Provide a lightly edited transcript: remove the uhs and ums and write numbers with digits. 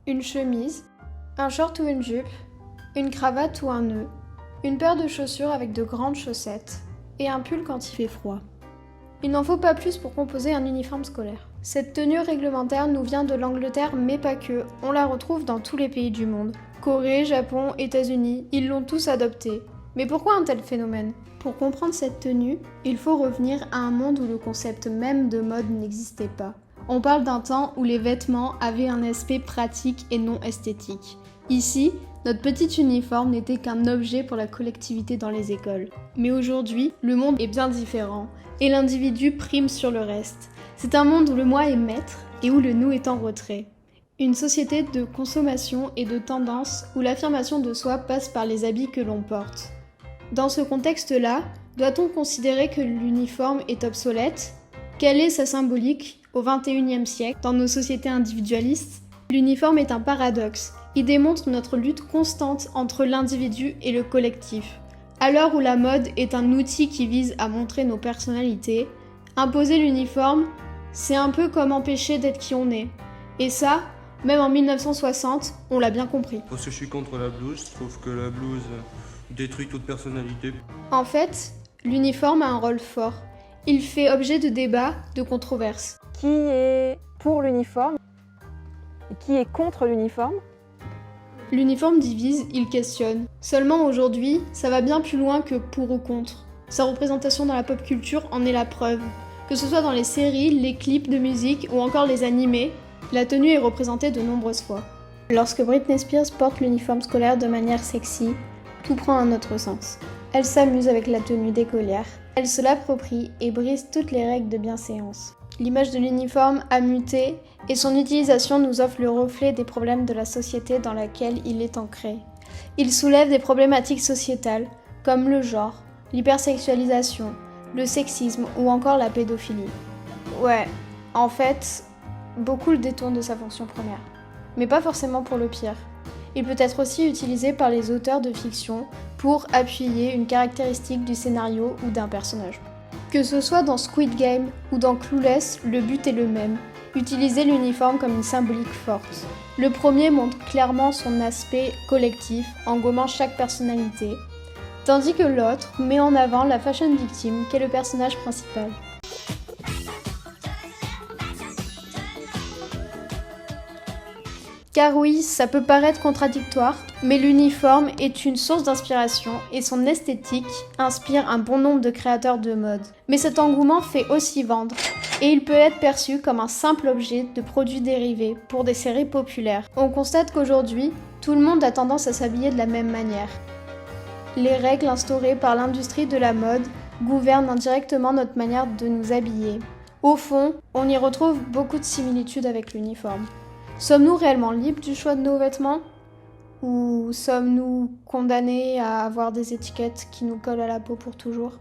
une chemise, un short ou une jupe, une cravate ou un nœud, une paire de chaussures avec de grandes chaussettes et un pull quand il fait froid. Il n'en faut pas plus pour composer un uniforme scolaire. Cette tenue réglementaire nous vient de l'Angleterre, mais pas que. On la retrouve dans tous les pays du monde. Corée, Japon, États-Unis, ils l'ont tous adoptée. Mais pourquoi un tel phénomène ? Pour comprendre cette tenue, il faut revenir à un monde où le concept même de mode n'existait pas. On parle d'un temps où les vêtements avaient un aspect pratique et non esthétique. Ici, notre petit uniforme n'était qu'un objet pour la collectivité dans les écoles. Mais aujourd'hui, le monde est bien différent, et l'individu prime sur le reste. C'est un monde où le moi est maître et où le nous est en retrait. Une société de consommation et de tendance où l'affirmation de soi passe par les habits que l'on porte. Dans ce contexte-là, doit-on considérer que l'uniforme est obsolète ? Quelle est sa symbolique au XXIe siècle dans nos sociétés individualistes ? L'uniforme est un paradoxe. Il démontre notre lutte constante entre l'individu et le collectif. À l'heure où la mode est un outil qui vise à montrer nos personnalités, imposer l'uniforme, c'est un peu comme empêcher d'être qui on est. Et ça, même en 1960, on l'a bien compris. Parce que je suis contre la blouse, je trouve que la blouse détruit toute personnalité. En fait, l'uniforme a un rôle fort. Il fait objet de débats, de controverses. Qui est pour l'uniforme et qui est contre l'uniforme ? L'uniforme divise, il questionne. Seulement aujourd'hui, ça va bien plus loin que pour ou contre. Sa représentation dans la pop culture en est la preuve. Que ce soit dans les séries, les clips de musique ou encore les animés, la tenue est représentée de nombreuses fois. Lorsque Britney Spears porte l'uniforme scolaire de manière sexy, tout prend un autre sens. Elle s'amuse avec la tenue d'écolière. Elle se l'approprie et brise toutes les règles de bienséance. L'image de l'uniforme a muté et son utilisation nous offre le reflet des problèmes de la société dans laquelle il est ancré. Il soulève des problématiques sociétales comme le genre, l'hypersexualisation, le sexisme ou encore la pédophilie. Ouais, en fait, beaucoup le détournent de sa fonction première. Mais pas forcément pour le pire. Il peut être aussi utilisé par les auteurs de fiction pour appuyer une caractéristique du scénario ou d'un personnage. Que ce soit dans Squid Game ou dans Clueless, le but est le même, utiliser l'uniforme comme une symbolique forte. Le premier montre clairement son aspect collectif en gommant chaque personnalité, tandis que l'autre met en avant la fashion victime qu'est le personnage principal. Car oui, ça peut paraître contradictoire, mais l'uniforme est une source d'inspiration et son esthétique inspire un bon nombre de créateurs de mode. Mais cet engouement fait aussi vendre, et il peut être perçu comme un simple objet de produits dérivés pour des séries populaires. On constate qu'aujourd'hui, tout le monde a tendance à s'habiller de la même manière. Les règles instaurées par l'industrie de la mode gouvernent indirectement notre manière de nous habiller. Au fond, on y retrouve beaucoup de similitudes avec l'uniforme. Sommes-nous réellement libres du choix de nos vêtements ? Ou sommes-nous condamnés à avoir des étiquettes qui nous collent à la peau pour toujours ?